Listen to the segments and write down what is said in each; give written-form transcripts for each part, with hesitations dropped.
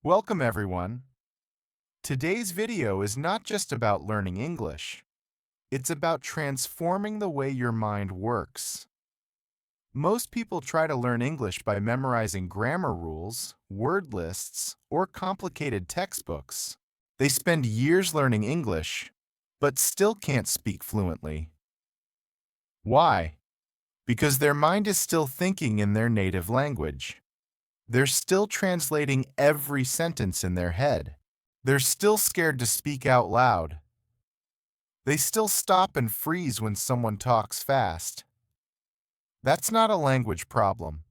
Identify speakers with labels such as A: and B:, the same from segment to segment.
A: Welcome everyone. Today's video is not just about learning English. It's about transforming the way your mind works. Most people try to learn English by memorizing grammar rules, word lists, or complicated textbooks. They spend years learning English, but still can't speak fluently. Why? Because their mind is still thinking in their native language. They're still translating every sentence in their head. They're still scared to speak out loud. They still stop and freeze when someone talks fast. That's not a language problem.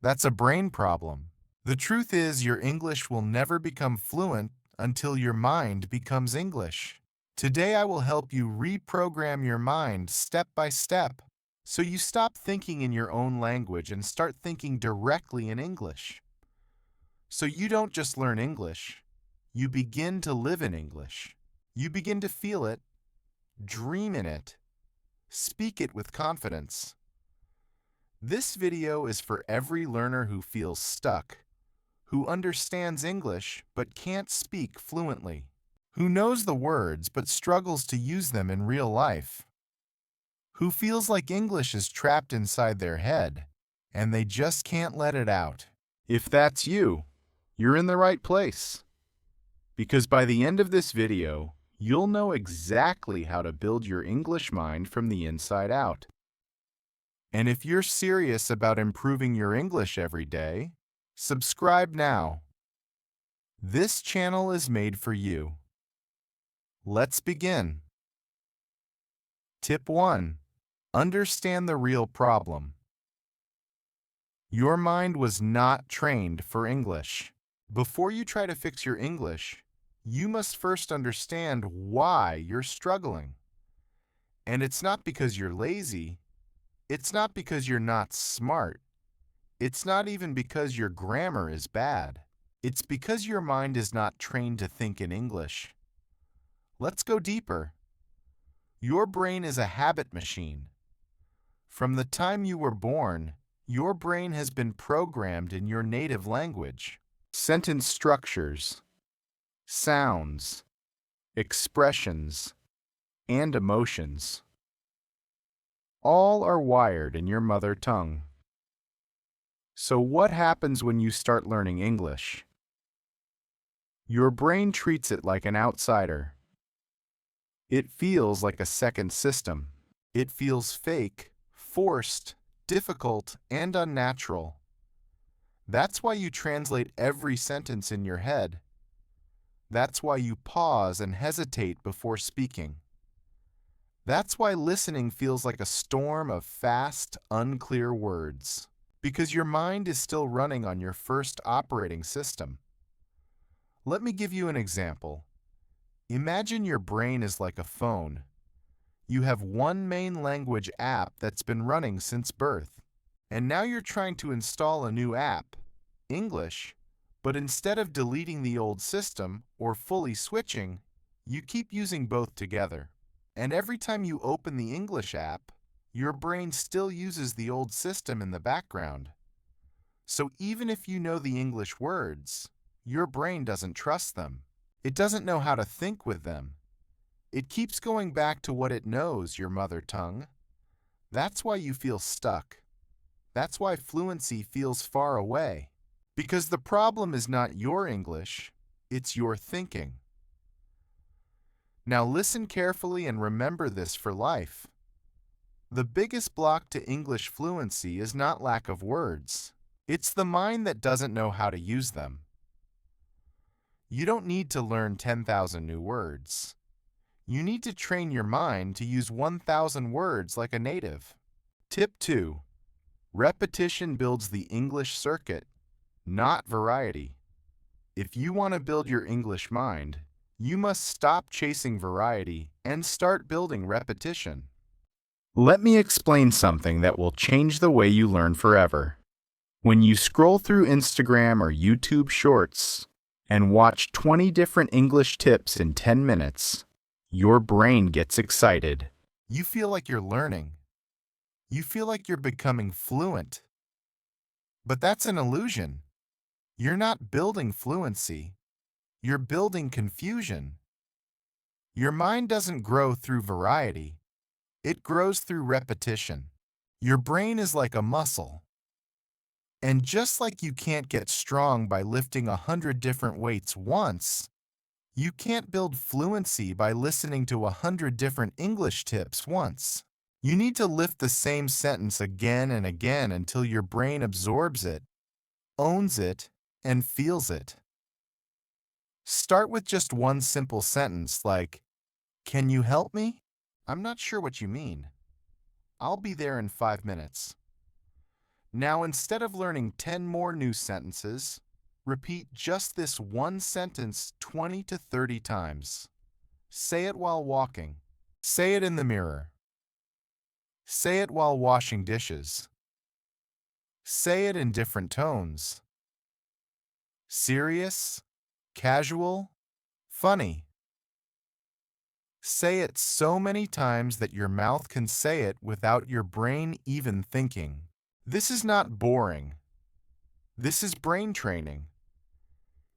A: That's a brain problem. The truth is, your English will never become fluent until your mind becomes English. Today I will help you reprogram your mind step by step, so you stop thinking in your own language and start thinking directly in English. So you don't just learn English, you begin to live in English. You begin to feel it, dream in it, speak it with confidence. This video is for every learner who feels stuck, who understands English but can't speak fluently, who knows the words but struggles to use them in real life, who feels like English is trapped inside their head and they just can't let it out. If that's you, you're in the right place. Because by the end of this video, you'll know exactly how to build your English mind from the inside out. And if you're serious about improving your English every day, subscribe now. This channel is made for you. Let's begin. Tip 1. Understand the real problem. Your mind was not trained for English. Before you try to fix your English, you must first understand why you're struggling. And it's not because you're lazy. It's not because you're not smart. It's not even because your grammar is bad. It's because your mind is not trained to think in English. Let's go deeper. Your brain is a habit machine. From the time you were born, your brain has been programmed in your native language. Sentence structures, sounds, expressions, and emotions all are wired in your mother tongue. So what happens when you start learning English? Your brain treats it like an outsider. It feels like a second system. It feels fake, forced, difficult, and unnatural. That's why you translate every sentence in your head. That's why you pause and hesitate before speaking. That's why listening feels like a storm of fast, unclear words. Because your mind is still running on your first operating system. Let me give you an example. Imagine your brain is like a phone. You have one main language app that's been running since birth. And now you're trying to install a new app, English, but instead of deleting the old system or fully switching, you keep using both together. And every time you open the English app, your brain still uses the old system in the background. So even if you know the English words, your brain doesn't trust them. It doesn't know how to think with them. It keeps going back to what it knows, your mother tongue. That's why you feel stuck. That's why fluency feels far away. Because the problem is not your English, it's your thinking. Now listen carefully and remember this for life. The biggest block to English fluency is not lack of words. It's the mind that doesn't know how to use them. You don't need to learn 10,000 new words. You need to train your mind to use 1,000 words like a native. Tip 2. Repetition builds the English circuit, not variety. If you want to build your English mind, you must stop chasing variety and start building repetition. Let me explain something that will change the way you learn forever. When you scroll through Instagram or YouTube Shorts and watch 20 different English tips in 10 minutes, your brain gets excited. You feel like you're learning. You feel like you're becoming fluent. But that's an illusion. You're not building fluency, you're building confusion. Your mind doesn't grow through variety, it grows through repetition. Your brain is like a muscle. And just like you can't get strong by lifting 100 different weights once, you can't build fluency by listening to 100 different English tips once. You need to lift the same sentence again and again until your brain absorbs it, owns it, and feels it. Start with just one simple sentence like, "Can you help me?" "I'm not sure what you mean." "I'll be there in 5 minutes." Now, instead of learning 10 more new sentences, repeat just this one sentence 20 to 30 times. Say it while walking. Say it in the mirror. Say it while washing dishes. Say it in different tones. Serious, casual, funny. Say it so many times that your mouth can say it without your brain even thinking. This is not boring. This is brain training.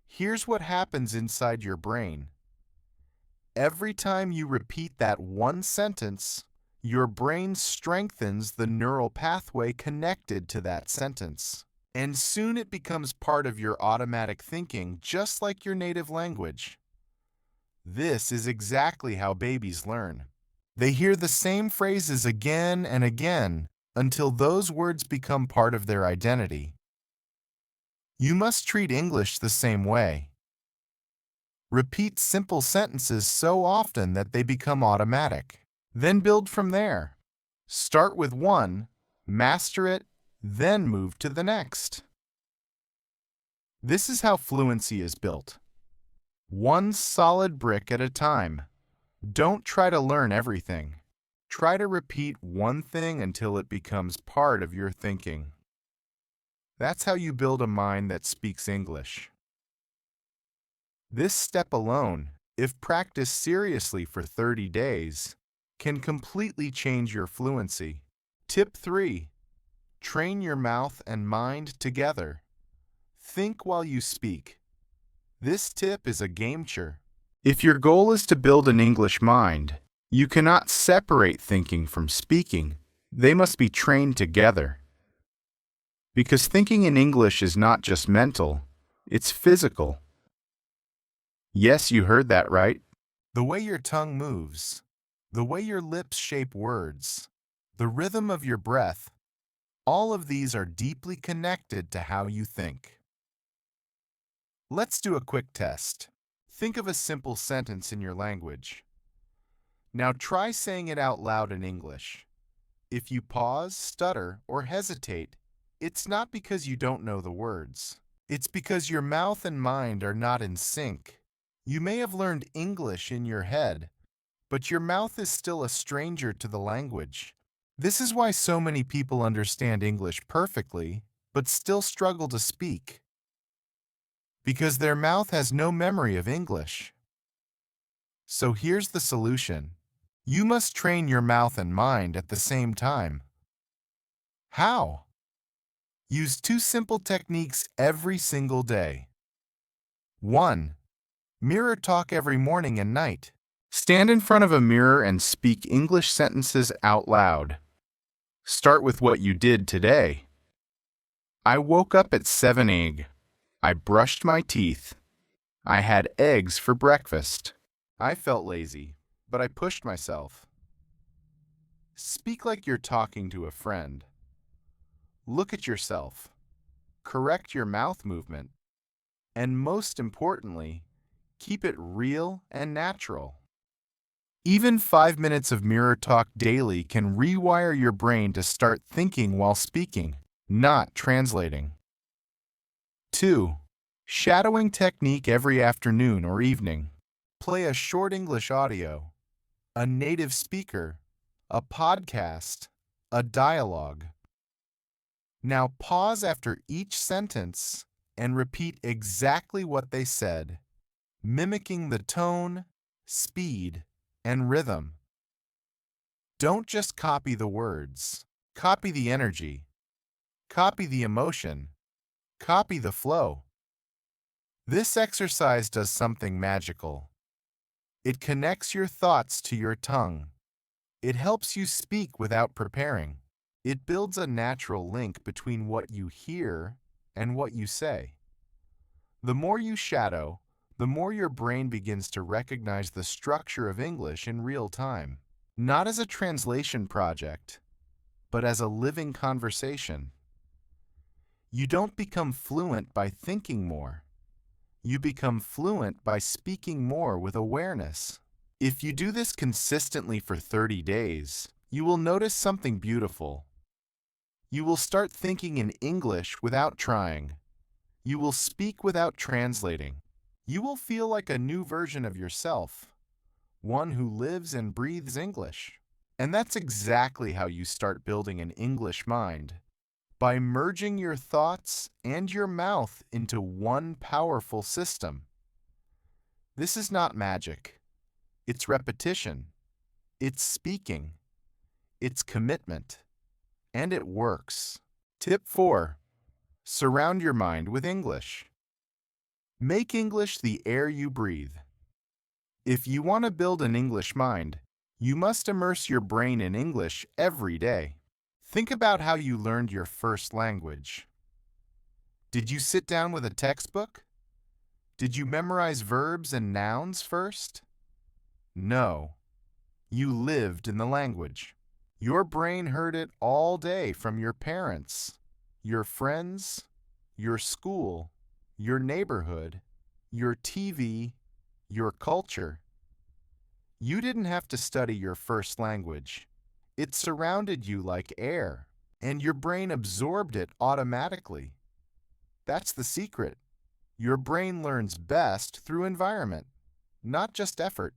A: Here's what happens inside your brain. Every time you repeat that one sentence, your brain strengthens the neural pathway connected to that sentence. And soon it becomes part of your automatic thinking, just like your native language. This is exactly how babies learn. They hear the same phrases again and again until those words become part of their identity. You must treat English the same way. Repeat simple sentences so often that they become automatic. Then build from there. Start with one, master it, then move to the next. This is how fluency is built. One solid brick at a time. Don't try to learn everything. Try to repeat one thing until it becomes part of your thinking. That's how you build a mind that speaks English. This step alone, if practiced seriously for 30 days, can completely change your fluency. Tip 3. Train your mouth and mind together. Think while you speak. This tip is a game changer. If your goal is to build an English mind, you cannot separate thinking from speaking. They must be trained together. Because thinking in English is not just mental, it's physical. Yes, you heard that right. The way your tongue moves, the way your lips shape words, the rhythm of your breath, all of these are deeply connected to how you think. Let's do a quick test. Think of a simple sentence in your language. Now try saying it out loud in English. If you pause, stutter, or hesitate, it's not because you don't know the words. It's because your mouth and mind are not in sync. You may have learned English in your head, but your mouth is still a stranger to the language. This is why so many people understand English perfectly, but still struggle to speak. Because their mouth has no memory of English. So here's the solution. You must train your mouth and mind at the same time. How? Use 2 simple techniques every single day. 1. Mirror talk every morning and night. Stand in front of a mirror and speak English sentences out loud. Start with what you did today. I woke up at 7 a.m. I brushed my teeth. I had eggs for breakfast. I felt lazy, but I pushed myself. Speak like you're talking to a friend. Look at yourself. Correct your mouth movement. And most importantly, keep it real and natural. Even 5 minutes of mirror talk daily can rewire your brain to start thinking while speaking, not translating. 2. Shadowing technique every afternoon or evening. Play a short English audio, a native speaker, a podcast, a dialogue. Now pause after each sentence and repeat exactly what they said, mimicking the tone, speed, and rhythm. Don't just copy the words. Copy the energy. Copy the emotion. Copy the flow. This exercise does something magical. It connects your thoughts to your tongue. It helps you speak without preparing. It builds a natural link between what you hear and what you say. The more you shadow, the more your brain begins to recognize the structure of English in real time, not as a translation project, but as a living conversation. You don't become fluent by thinking more. You become fluent by speaking more with awareness. If you do this consistently for 30 days, you will notice something beautiful. You will start thinking in English without trying. You will speak without translating. You will feel like a new version of yourself, one who lives and breathes English. And that's exactly how you start building an English mind, by merging your thoughts and your mouth into one powerful system. This is not magic. It's repetition. It's speaking. It's commitment. And it works. Tip 4. Surround your mind with English. Make English the air you breathe. If you want to build an English mind, you must immerse your brain in English every day. Think about how you learned your first language. Did you sit down with a textbook? Did you memorize verbs and nouns first? No. You lived in the language. Your brain heard it all day from your parents, your friends, your school, your neighborhood, your TV, your culture. You didn't have to study your first language. It surrounded you like air, and your brain absorbed it automatically. That's the secret. Your brain learns best through environment, not just effort.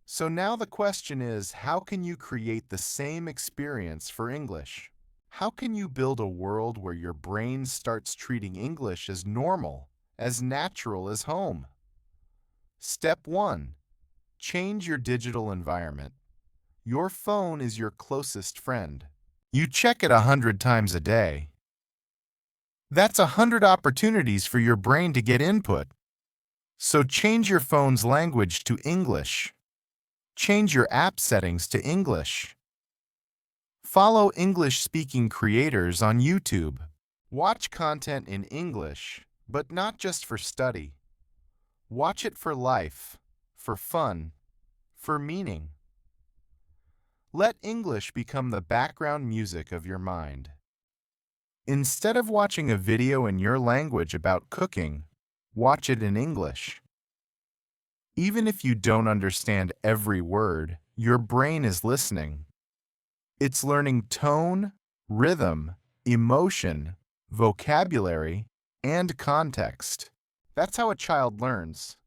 A: So now the question is, how can you create the same experience for English? How can you build a world where your brain starts treating English as normal, as natural as home? Step 1. Change your digital environment. Your phone is your closest friend. You check it 100 times a day. That's 100 opportunities for your brain to get input. So change your phone's language to English. Change your app settings to English. Follow English-speaking creators on YouTube. Watch content in English, but not just for study. Watch it for life, for fun, for meaning. Let English become the background music of your mind. Instead of watching a video in your language about cooking, watch it in English. Even if you don't understand every word, your brain is listening. It's learning tone, rhythm, emotion, vocabulary, and context. That's how a child learns.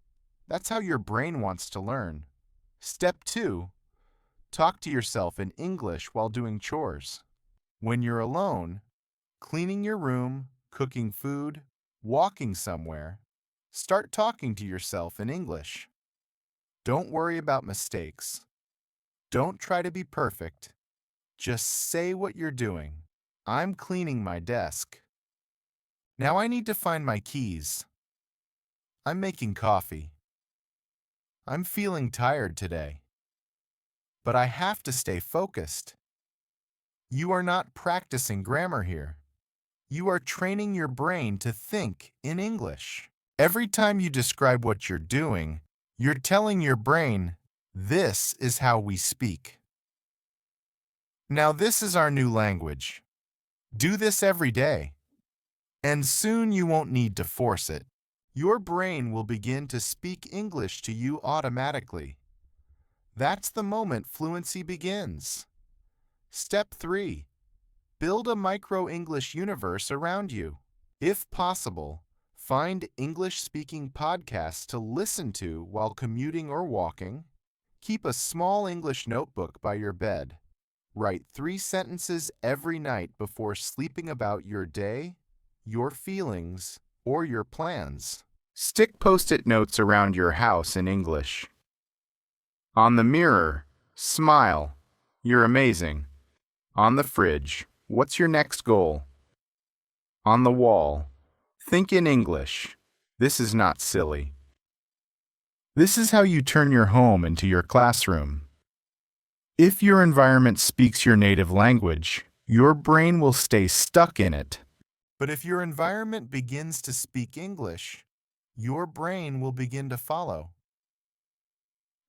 A: That's how your brain wants to learn. Step 2. Talk to yourself in English while doing chores. When you're alone, cleaning your room, cooking food, walking somewhere, start talking to yourself in English. Don't worry about mistakes. Don't try to be perfect. Just say what you're doing. I'm cleaning my desk. Now I need to find my keys. I'm making coffee. I'm feeling tired today. But I have to stay focused. You are not practicing grammar here. You are training your brain to think in English. Every time you describe what you're doing, you're telling your brain, this is how we speak. Now this is our new language. Do this every day. And soon you won't need to force it. Your brain will begin to speak English to you automatically. That's the moment fluency begins. Step 3. Build a micro-English universe around you. If possible, find English-speaking podcasts to listen to while commuting or walking. Keep a small English notebook by your bed. Write 3 sentences every night before sleeping about your day, your feelings, or your plans. Stick Post-it notes around your house in English. On the mirror, smile. You're amazing. On the fridge, what's your next goal? On the wall, Think in English. This is not silly. This is how you turn your home into your classroom. If your environment speaks your native language, your brain will stay stuck in it. But if your environment begins to speak English, your brain will begin to follow.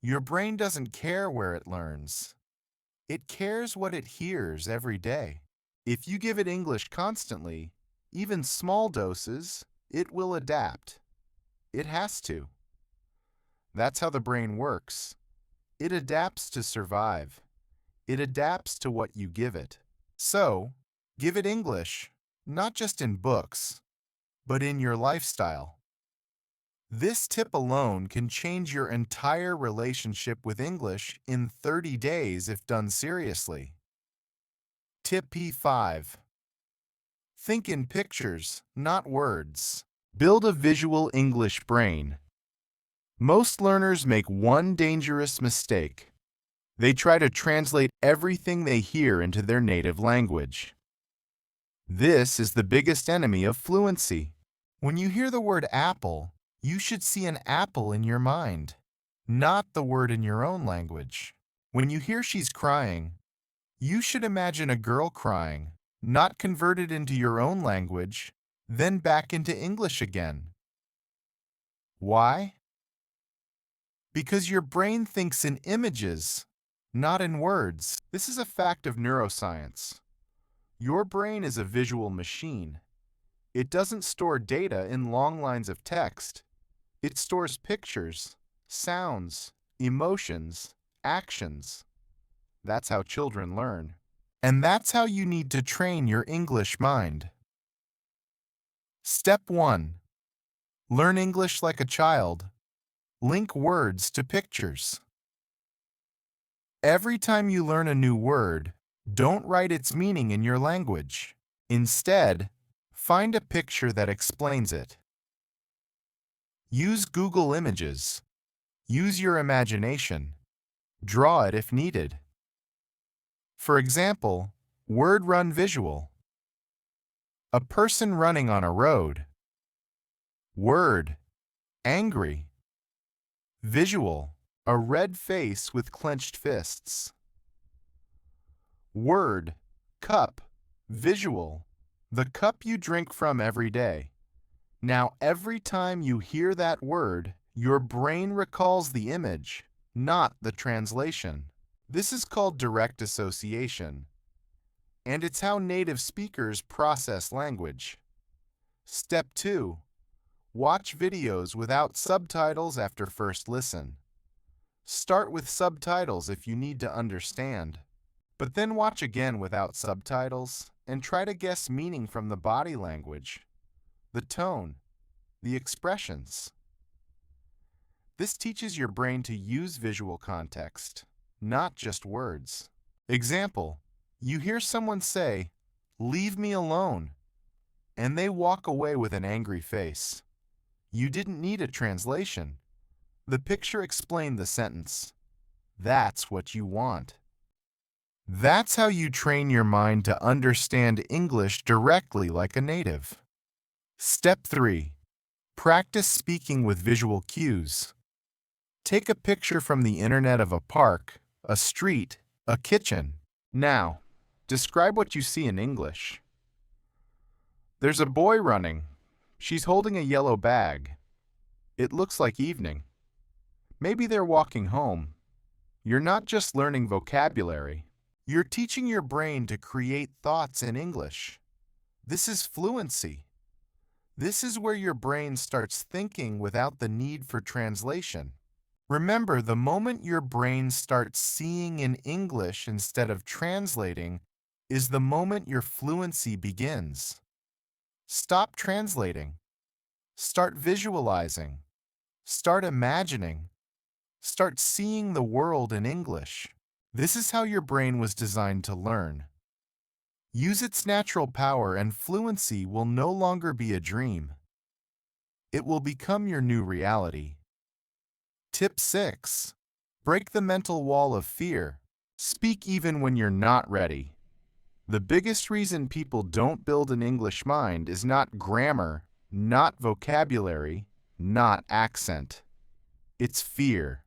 A: Your brain doesn't care where it learns. It cares what it hears every day. If you give it English constantly, even small doses, it will adapt. It has to. That's how the brain works. It adapts to survive. It adapts to what you give it. So, give it English, not just in books, but in your lifestyle. This tip alone can change your entire relationship with English in 30 days if done seriously. Tip P5. Think in pictures, not words. Build a visual English brain. Most learners make one dangerous mistake. They try to translate everything they hear into their native language. This is the biggest enemy of fluency. When you hear the word apple, you should see an apple in your mind, not the word in your own language. When you hear she's crying, you should imagine a girl crying, not convert it into your own language, then back into English again. Why? Because your brain thinks in images, not in words. This is a fact of neuroscience. Your brain is a visual machine. It doesn't store data in long lines of text. It stores pictures, sounds, emotions, actions. That's how children learn. And that's how you need to train your English mind. Step 1. Learn English like a child. Link words to pictures. Every time you learn a new word, don't write its meaning in your language. Instead, find a picture that explains it. Use Google Images. Use your imagination. Draw it if needed. For example, word run visual. A person running on a road. Word, angry. Visual, a red face with clenched fists. Word, cup. Visual, the cup you drink from every day. Now, every time you hear that word, your brain recalls the image, not the translation. This is called direct association, and it's how native speakers process language. Step 2. Watch videos without subtitles after first listen. Start with subtitles if you need to understand, but then watch again without subtitles and try to guess meaning from the body language, the tone, the expressions. This teaches your brain to use visual context, not just words. Example, you hear someone say, "Leave me alone," and they walk away with an angry face. You didn't need a translation. The picture explained the sentence. That's what you want. That's how you train your mind to understand English directly like a native. Step 3. Practice speaking with visual cues. Take a picture from the internet of a park, a street, a kitchen. Now, describe what you see in English. There's a boy running. She's holding a yellow bag. It looks like evening. Maybe they're walking home. You're not just learning vocabulary. You're teaching your brain to create thoughts in English. This is fluency. This is where your brain starts thinking without the need for translation. Remember, the moment your brain starts seeing in English instead of translating is the moment your fluency begins. Stop translating. Start visualizing. Start imagining. Start seeing the world in English. This is how your brain was designed to learn. Use its natural power and fluency will no longer be a dream. It will become your new reality. Tip 6. Break the mental wall of fear. Speak even when you're not ready. The biggest reason people don't build an English mind is not grammar, not vocabulary, not accent. It's fear.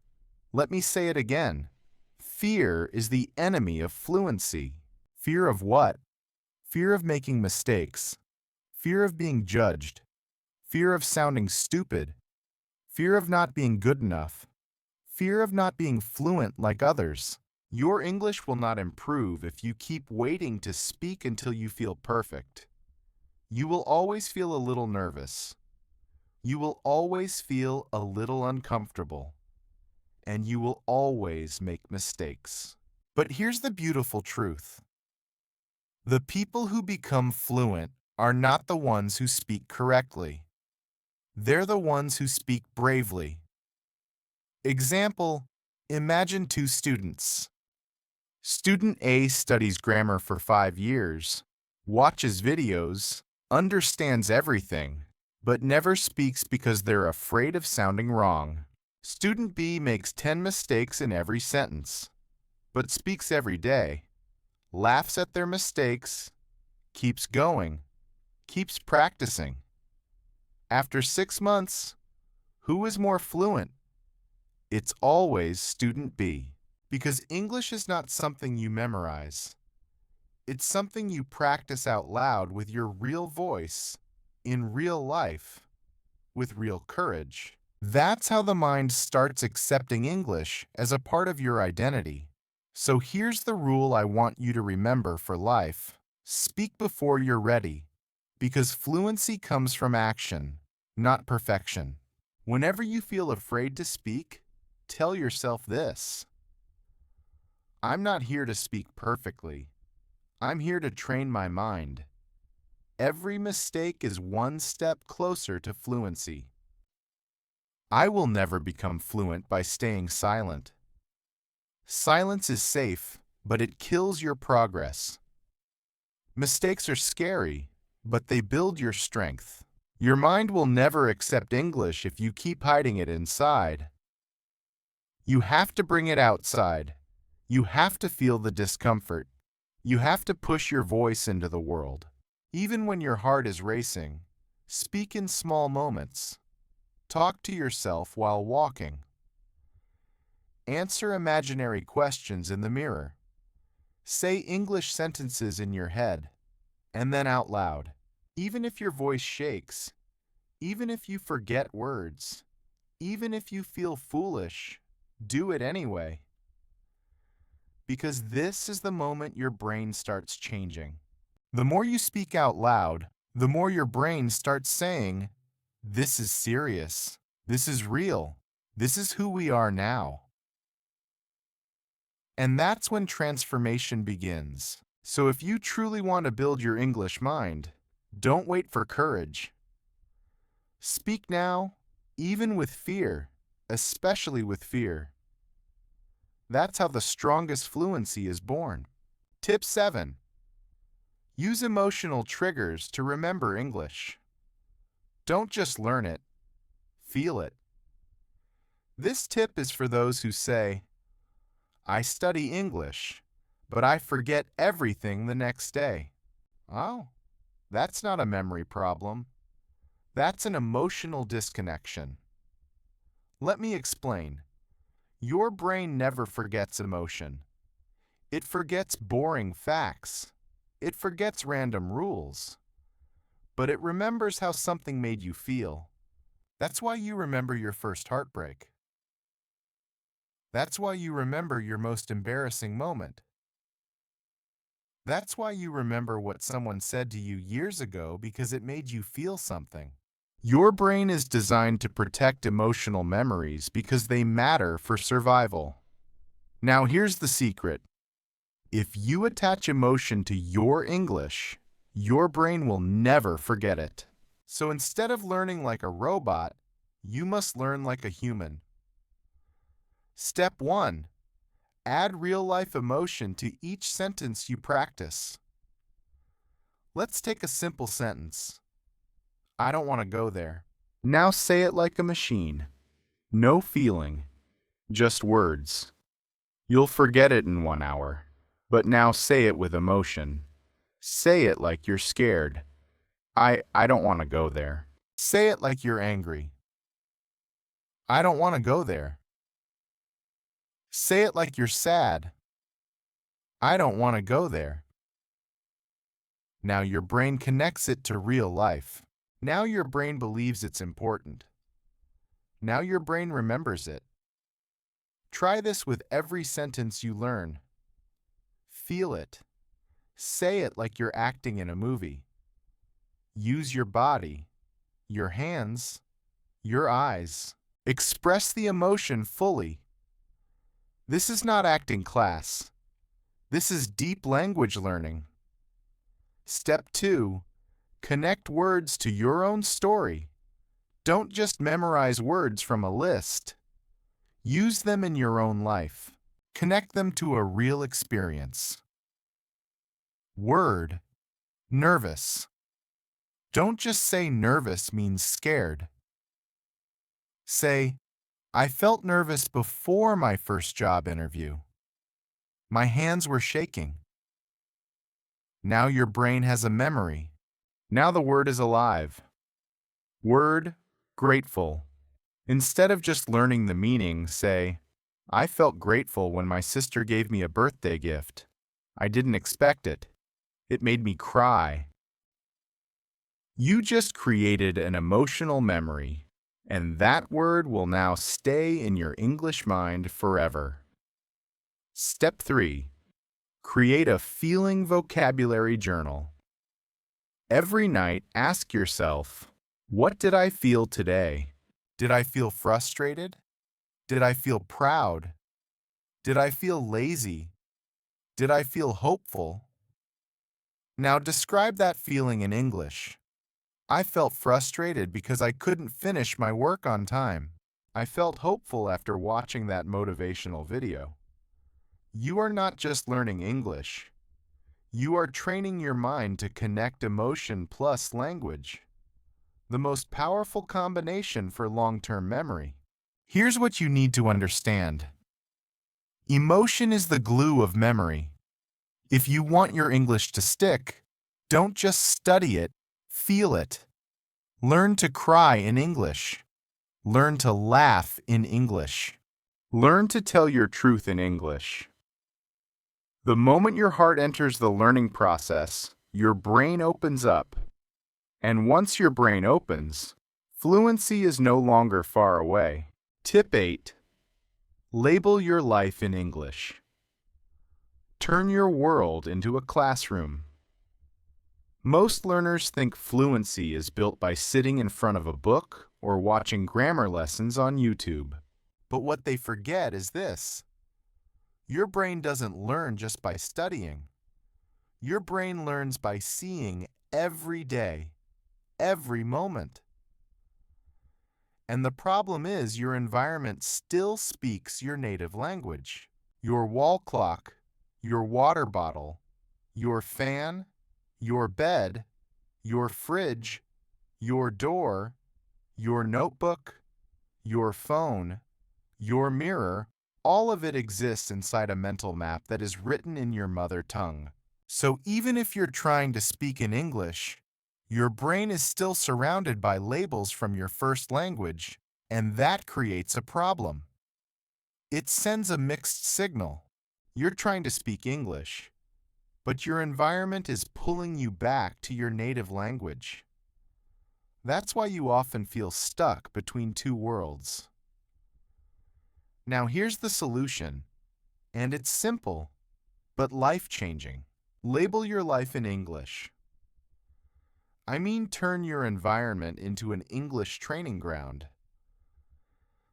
A: Let me say it again. Fear is the enemy of fluency. Fear of what? Fear of making mistakes. Fear of being judged. Fear of sounding stupid. Fear of not being good enough. Fear of not being fluent like others. Your English will not improve if you keep waiting to speak until you feel perfect. You will always feel a little nervous. You will always feel a little uncomfortable. And you will always make mistakes. But here's the beautiful truth. The people who become fluent are not the ones who speak correctly. They're the ones who speak bravely. Example, imagine two students. Student A studies grammar for 5 years, watches videos, understands everything, but never speaks because they're afraid of sounding wrong. Student B makes 10 mistakes in every sentence, but speaks every day, laughs at their mistakes, keeps going, keeps practicing. After 6 months, who is more fluent? It's always student B. Because English is not something you memorize. It's something you practice out loud with your real voice, in real life, with real courage. That's how the mind starts accepting English as a part of your identity. So here's the rule I want you to remember for life. Speak before you're ready, because fluency comes from action, not perfection. Whenever you feel afraid to speak, tell yourself this. I'm not here to speak perfectly. I'm here to train my mind. Every mistake is one step closer to fluency. I will never become fluent by staying silent. Silence is safe, but it kills your progress. Mistakes are scary, but they build your strength. Your mind will never accept English if you keep hiding it inside. You have to bring it outside. You have to feel the discomfort. You have to push your voice into the world. Even when your heart is racing, speak in small moments. Talk to yourself while walking. Answer imaginary questions in the mirror. Say English sentences in your head, and then out loud. Even if your voice shakes, even if you forget words, even if you feel foolish, do it anyway. Because this is the moment your brain starts changing. The more you speak out loud, the more your brain starts saying, "This is serious. This is real. This is who we are now." And that's when transformation begins. So if you truly want to build your English mind, don't wait for courage. Speak now, even with fear, especially with fear. That's how the strongest fluency is born. Tip 7. Use emotional triggers to remember English. Don't just learn it, feel it. This tip is for those who say, "I study English, but I forget everything the next day." Oh, that's not a memory problem. That's an emotional disconnection. Let me explain. Your brain never forgets emotion. It forgets boring facts. It forgets random rules. But it remembers how something made you feel. That's why you remember your first heartbreak. That's why you remember your most embarrassing moment. That's why you remember what someone said to you years ago because it made you feel something. Your brain is designed to protect emotional memories because they matter for survival. Now here's the secret. If you attach emotion to your English, your brain will never forget it. So instead of learning like a robot, you must learn like a human. Step 1. Add real-life emotion to each sentence you practice. Let's take a simple sentence. I don't want to go there. Now say it like a machine. No feeling, just words. You'll forget it in 1 hour, but now say it with emotion. Say it like you're scared. I don't want to go there. Say it like you're angry. I don't want to go there. Say it like you're sad. I don't want to go there. Now your brain connects it to real life. Now your brain believes it's important. Now your brain remembers it. Try this with every sentence you learn. Feel it. Say it like you're acting in a movie. Use your body, your hands, your eyes. Express the emotion fully. This is not acting class. This is deep language learning. Step 2. Connect words to your own story. Don't just memorize words from a list. Use them in your own life. Connect them to a real experience. Word, nervous. Don't just say nervous means scared. Say, I felt nervous before my first job interview. My hands were shaking. Now your brain has a memory. Now the word is alive. Word, grateful. Instead of just learning the meaning, say, I felt grateful when my sister gave me a birthday gift. I didn't expect it. It made me cry. You just created an emotional memory, and that word will now stay in your English mind forever. Step 3. Create a feeling vocabulary journal. Every night, ask yourself, what did I feel today? Did I feel frustrated? Did I feel proud? Did I feel lazy? Did I feel hopeful? Now describe that feeling in English. I felt frustrated because I couldn't finish my work on time. I felt hopeful after watching that motivational video. You are not just learning English. You are training your mind to connect emotion plus language. The most powerful combination for long-term memory. Here's what you need to understand. Emotion is the glue of memory. If you want your English to stick, don't just study it, feel it. Learn to cry in English. Learn to laugh in English. Learn to tell your truth in English. The moment your heart enters the learning process, your brain opens up. And once your brain opens, fluency is no longer far away. Tip 8. Label your life in English. Turn your world into a classroom. Most learners think fluency is built by sitting in front of a book or watching grammar lessons on YouTube. But what they forget is this. Your brain doesn't learn just by studying. Your brain learns by seeing every day, every moment. And the problem is your environment still speaks your native language. Your wall clock, your water bottle, your fan, your bed, your fridge, your door, your notebook, your phone, your mirror, all of it exists inside a mental map that is written in your mother tongue. So even if you're trying to speak in English, your brain is still surrounded by labels from your first language, and that creates a problem. It sends a mixed signal. You're trying to speak English, but your environment is pulling you back to your native language. That's why you often feel stuck between two worlds. Now here's the solution, and it's simple, but life-changing. Label your life in English. I mean, turn your environment into an English training ground.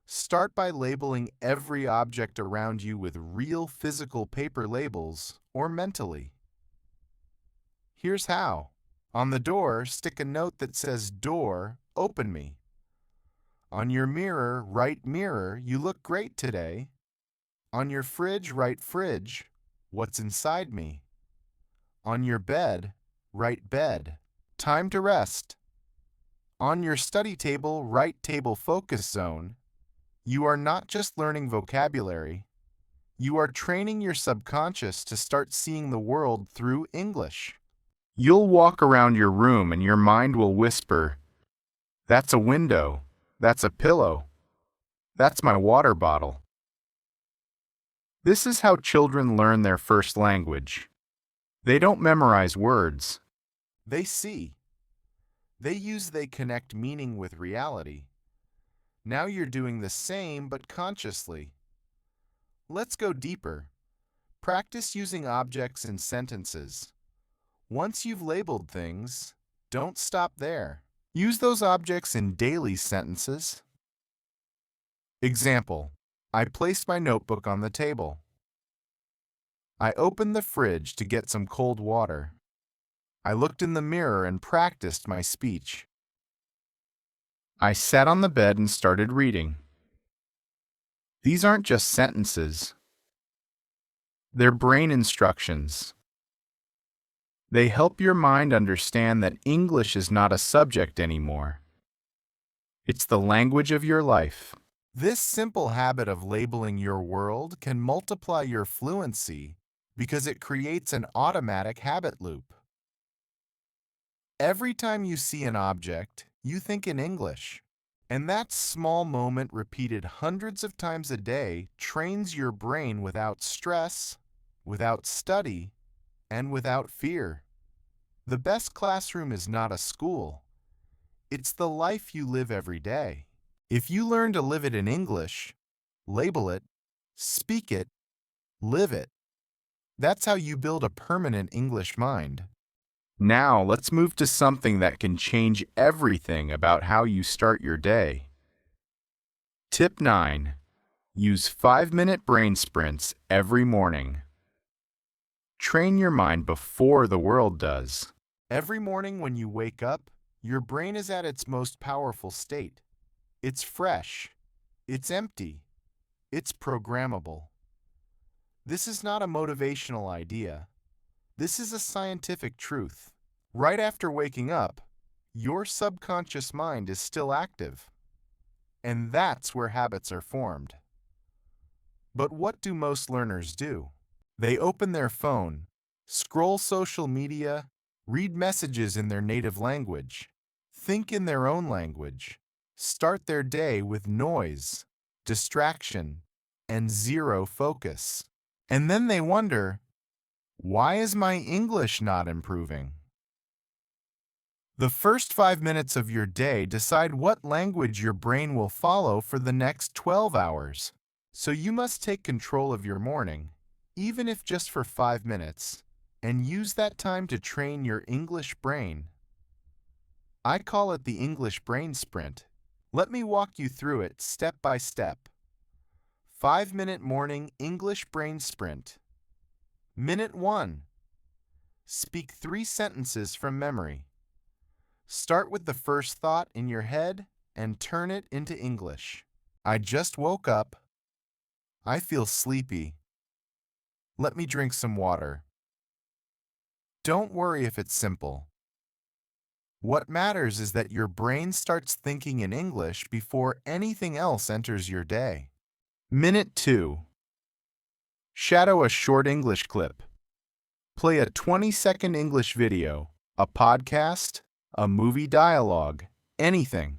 A: Start by labeling every object around you with real physical paper labels or mentally. Here's how. On the door, stick a note that says, "Door, open me." On your mirror, write, "Mirror, you look great today." On your fridge, write, "Fridge, what's inside me?" On your bed, write, "Bed, time to rest." On your study table, write, "Table focus zone." You are not just learning vocabulary. You are training your subconscious to start seeing the world through English. You'll walk around your room and your mind will whisper, That's a window. That's a pillow. That's my water bottle. This is how children learn their first language. They don't memorize words. They see. They connect meaning with reality. Now you're doing the same but consciously. Let's go deeper. Practice using objects in sentences. Once you've labeled things, don't stop there. Use those objects in daily sentences. Example: I placed my notebook on the table. I opened the fridge to get some cold water. I looked in the mirror and practiced my speech. I sat on the bed and started reading. These aren't just sentences. They're brain instructions. They help your mind understand that English is not a subject anymore. It's the language of your life. This simple habit of labeling your world can multiply your fluency because it creates an automatic habit loop. Every time you see an object, you think in English. And that small moment repeated hundreds of times a day trains your brain without stress, without study, and without fear. The best classroom is not a school. It's the life you live every day. If you learn to live it in English, label it, speak it, live it. That's how you build a permanent English mind. Now let's move to something that can change everything about how you start your day. Tip 9. Use 5-minute brain sprints every morning. Train your mind before the world does. Every morning when you wake up, your brain is at its most powerful state. It's fresh. It's empty. It's programmable. This is not a motivational idea. This is a scientific truth. Right after waking up, your subconscious mind is still active. And that's where habits are formed. But what do most learners do? They open their phone, scroll social media, read messages in their native language, think in their own language, start their day with noise, distraction, and zero focus. And then they wonder, why is my English not improving? The first 5 minutes of your day decide what language your brain will follow for the next 12 hours. So you must take control of your morning, even if just for 5 minutes, and use that time to train your English brain. I call it the English Brain Sprint. Let me walk you through it step by step. 5-minute morning English Brain Sprint. Minute 1. Speak 3 sentences from memory. Start with the first thought in your head and turn it into English. I just woke up. I feel sleepy. Let me drink some water. Don't worry if it's simple. What matters is that your brain starts thinking in English before anything else enters your day. Minute 2. Shadow a short English clip. Play a 20-second English video, a podcast, a movie dialogue, anything.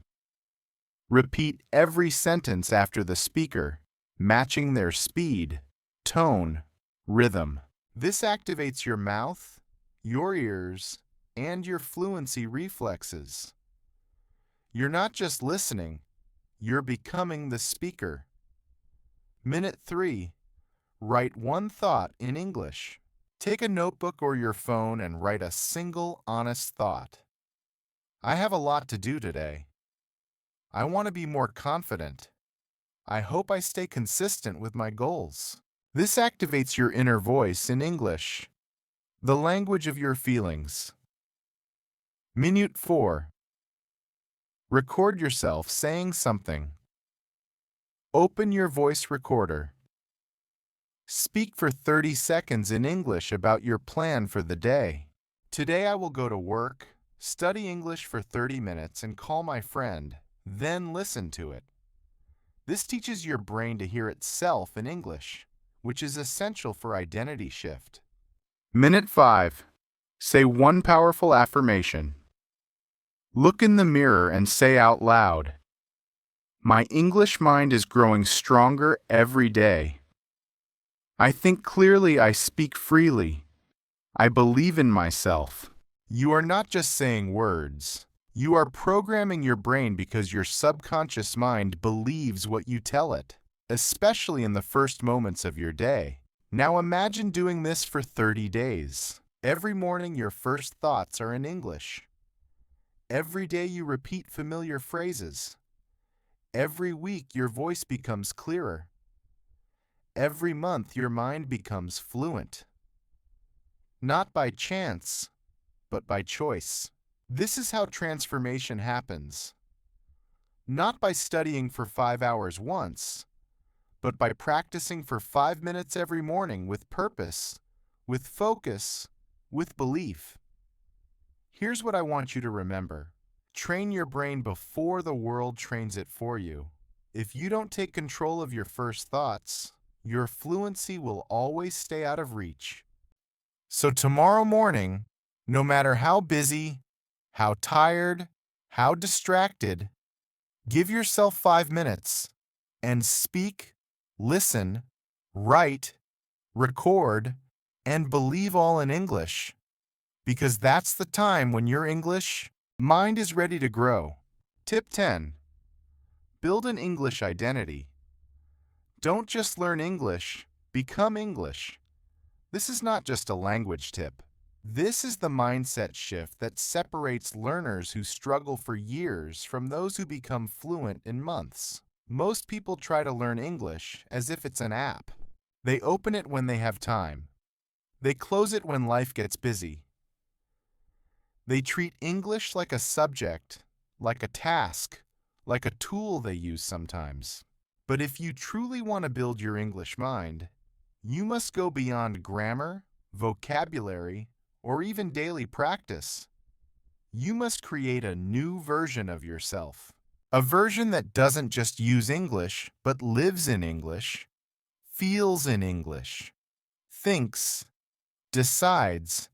A: Repeat every sentence after the speaker, matching their speed, tone, rhythm. This activates your mouth, your ears, and your fluency reflexes. You're not just listening, you're becoming the speaker. Minute 3. Write one thought in English. Take a notebook or your phone and write a single honest thought. I have a lot to do today. I want to be more confident. I hope I stay consistent with my goals. This activates your inner voice in English, the language of your feelings. Minute 4. Record yourself saying something. Open your voice recorder. Speak for 30 seconds in English about your plan for the day. Today I will go to work, study English for 30 minutes, and call my friend, then listen to it. This teaches your brain to hear itself in English, which is essential for identity shift. Minute 5. Say one powerful affirmation. Look in the mirror and say out loud, "My English mind is growing stronger every day. I think clearly, I speak freely. I believe in myself." You are not just saying words. You are programming your brain because your subconscious mind believes what you tell it, especially in the first moments of your day. Now imagine doing this for 30 days. Every morning your first thoughts are in English. Every day you repeat familiar phrases. Every week your voice becomes clearer. Every month your mind becomes fluent. Not by chance, but by choice. This is how transformation happens. Not by studying for 5 hours once, but by practicing for 5 minutes every morning with purpose, with focus, with belief. Here's what I want you to remember. Train your brain before the world trains it for you. If you don't take control of your first thoughts, your fluency will always stay out of reach. So tomorrow morning, no matter how busy, how tired, how distracted, give yourself 5 minutes and speak, listen, write, record, and believe all in English. Because that's the time when your English mind is ready to grow. Tip 10. Build an English identity. Don't just learn English, become English. This is not just a language tip. This is the mindset shift that separates learners who struggle for years from those who become fluent in months. Most people try to learn English as if it's an app. They open it when they have time. They close it when life gets busy. They treat English like a subject, like a task, like a tool they use sometimes. But if you truly want to build your English mind, you must go beyond grammar, vocabulary, or even daily practice. You must create a new version of yourself. A version that doesn't just use English, but lives in English, feels in English, thinks, decides,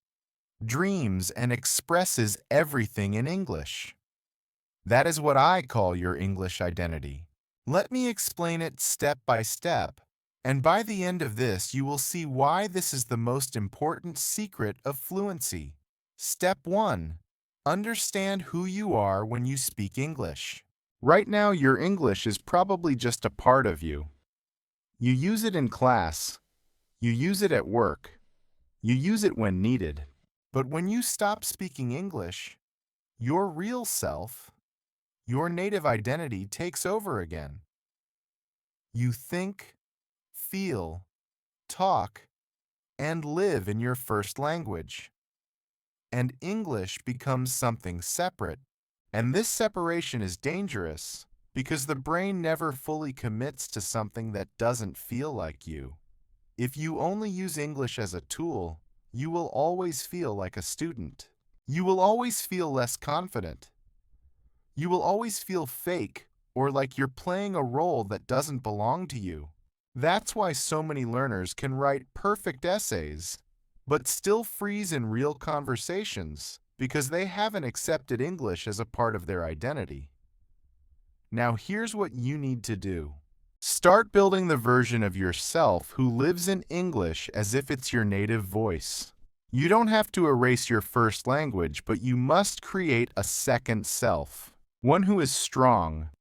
A: dreams, and expresses everything in English. That is what I call your English identity. Let me explain it step by step, and by the end of this, you will see why this is the most important secret of fluency. Step 1. Understand who you are when you speak English. Right now, your English is probably just a part of you. You use it in class. You use it at work. You use it when needed. But when you stop speaking English, your real self, your native identity takes over again. You think, feel, talk, and live in your first language. And English becomes something separate. And this separation is dangerous because the brain never fully commits to something that doesn't feel like you. If you only use English as a tool, you will always feel like a student. You will always feel less confident. You will always feel fake or like you're playing a role that doesn't belong to you. That's why so many learners can write perfect essays, but still freeze in real conversations because they haven't accepted English as a part of their identity. Now here's what you need to do. Start building the version of yourself who lives in English as if it's your native voice. You don't have to erase your first language, but you must create a second self. One who is strong,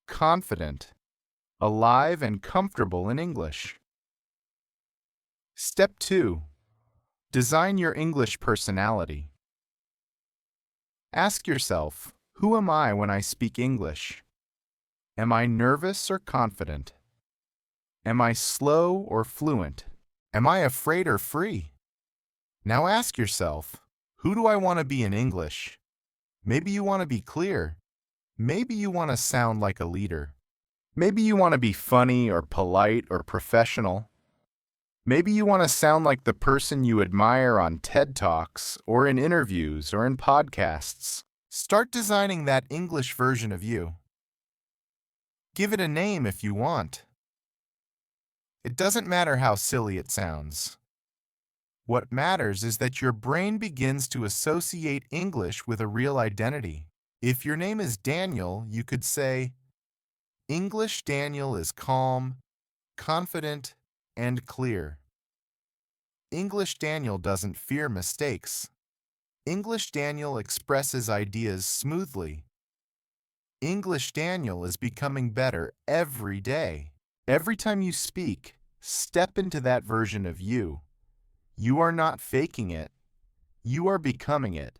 A: confident, alive, and comfortable in English. Step 2. Design your English personality. Ask yourself, who am I when I speak English? Am I nervous or confident? Am I slow or fluent? Am I afraid or free? Now ask yourself, who do I want to be in English? Maybe you want to be clear. Maybe you want to sound like a leader. Maybe you want to be funny or polite or professional. Maybe you want to sound like the person you admire on TED Talks or in interviews or in podcasts. Start designing that English version of you. Give it a name if you want. It doesn't matter how silly it sounds. What matters is that your brain begins to associate English with a real identity. If your name is Daniel, you could say, English Daniel is calm, confident, and clear. English Daniel doesn't fear mistakes. English Daniel expresses ideas smoothly. English Daniel is becoming better every day. Every time you speak, step into that version of you. You are not faking it. You are becoming it.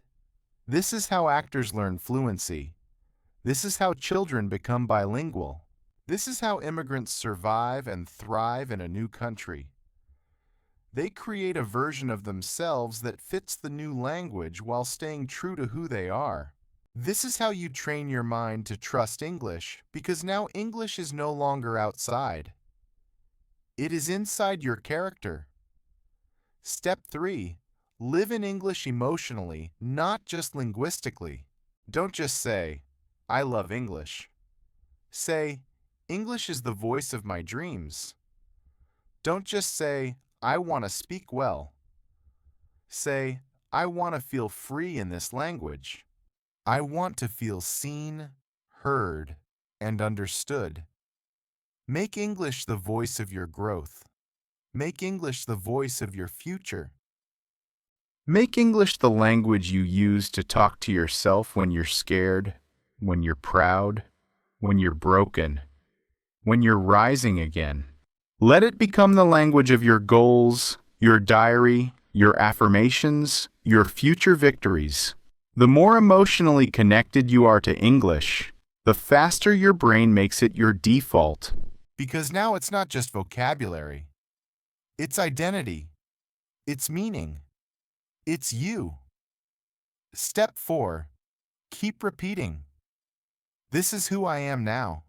A: This is how actors learn fluency. This is how children become bilingual. This is how immigrants survive and thrive in a new country. They create a version of themselves that fits the new language while staying true to who they are. This is how you train your mind to trust English, because now English is no longer outside. It is inside your character. Step 3. Live in English emotionally, not just linguistically. Don't just say, I love English. Say, English is the voice of my dreams. Don't just say, I want to speak well. Say, I want to feel free in this language. I want to feel seen, heard, and understood. Make English the voice of your growth. Make English the voice of your future. Make English the language you use to talk to yourself when you're scared, when you're proud, when you're broken, when you're rising again. Let it become the language of your goals, your diary, your affirmations, your future victories. The more emotionally connected you are to English, the faster your brain makes it your default. Because now it's not just vocabulary. It's identity. It's meaning. It's you. Step 4. Keep repeating. This is who I am now.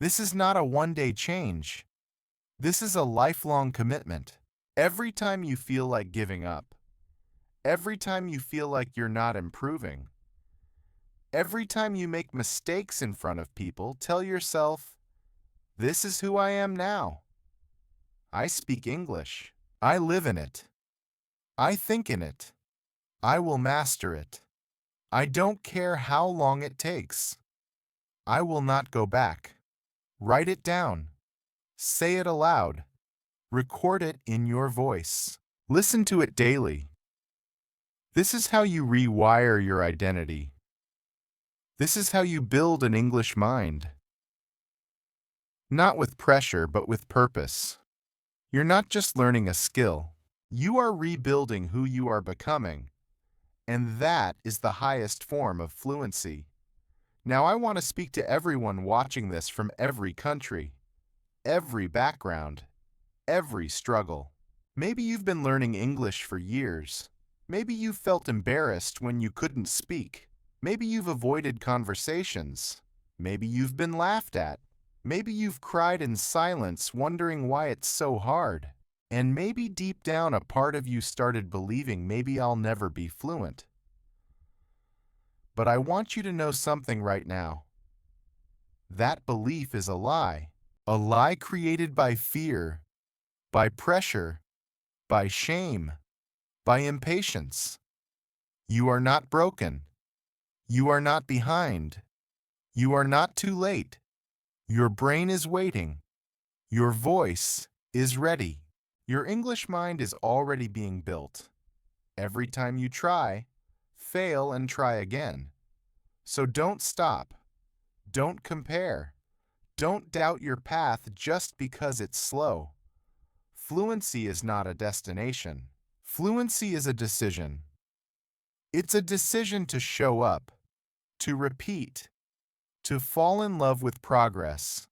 A: This is not a one-day change. This is a lifelong commitment. Every time you feel like giving up, every time you feel like you're not improving, every time you make mistakes in front of people, tell yourself, this is who I am now. I speak English. I live in it. I think in it. I will master it. I don't care how long it takes. I will not go back. Write it down. Say it aloud. Record it in your voice. Listen to it daily. This is how you rewire your identity. This is how you build an English mind. Not with pressure, but with purpose. You're not just learning a skill. You are rebuilding who you are becoming. And that is the highest form of fluency. Now I want to speak to everyone watching this from every country, every background, every struggle. Maybe you've been learning English for years. Maybe you've felt embarrassed when you couldn't speak. Maybe you've avoided conversations. Maybe you've been laughed at. Maybe you've cried in silence wondering why it's so hard. And maybe deep down a part of you started believing maybe I'll never be fluent. But I want you to know something right now. That belief is a lie created by fear, by pressure, by shame, by impatience. You are not broken. You are not behind. You are not too late. Your brain is waiting. Your voice is ready. Your English mind is already being built. Every time you try, fail and try again. So don't stop. Don't compare. Don't doubt your path just because it's slow. Fluency is not a destination. Fluency is a decision. It's a decision to show up, to repeat, to fall in love with progress,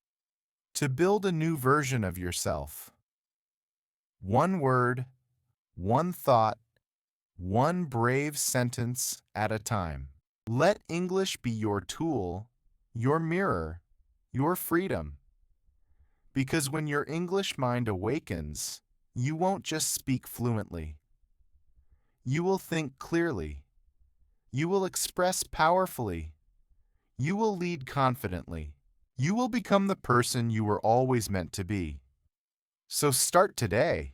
A: to build a new version of yourself. One word, one thought, one brave sentence at a time. Let English be your tool, your mirror, your freedom. Because when your English mind awakens, you won't just speak fluently. You will think clearly. You will express powerfully. You will lead confidently. You will become the person you were always meant to be. So start today.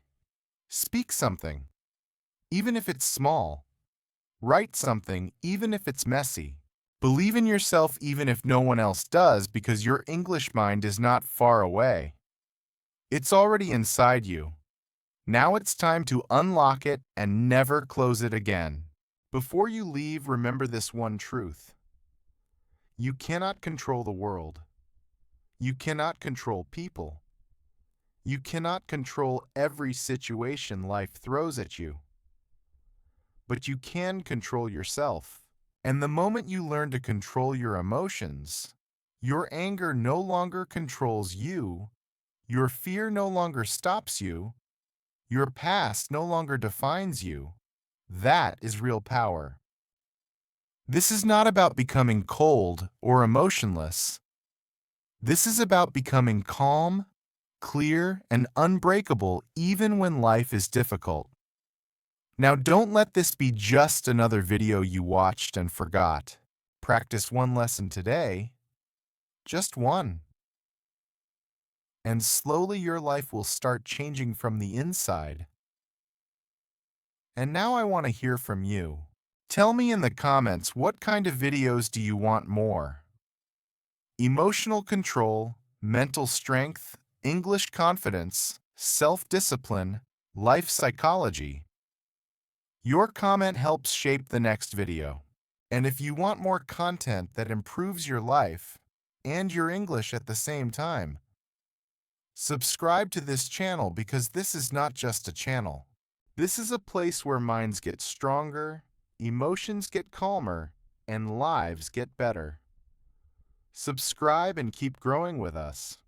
A: Speak something, even if it's small. Write something, even if it's messy. Believe in yourself even if no one else does, because your English mind is not far away. It's already inside you. Now it's time to unlock it and never close it again. Before you leave, remember this one truth. You cannot control the world. You cannot control people. You cannot control every situation life throws at you. But you can control yourself. And the moment you learn to control your emotions, your anger no longer controls you, your fear no longer stops you, your past no longer defines you. That is real power. This is not about becoming cold or emotionless. This is about becoming calm, clear, and unbreakable even when life is difficult. Now, don't let this be just another video you watched and forgot. Practice one lesson today, just one. And slowly your life will start changing from the inside. And now I want to hear from you. Tell me in the comments, what kind of videos do you want more? Emotional control, mental strength, English confidence, self-discipline, life psychology. Your comment helps shape the next video. And if you want more content that improves your life and your English at the same time, subscribe to this channel, because this is not just a channel. This is a place where minds get stronger, emotions get calmer, and lives get better. Subscribe and keep growing with us.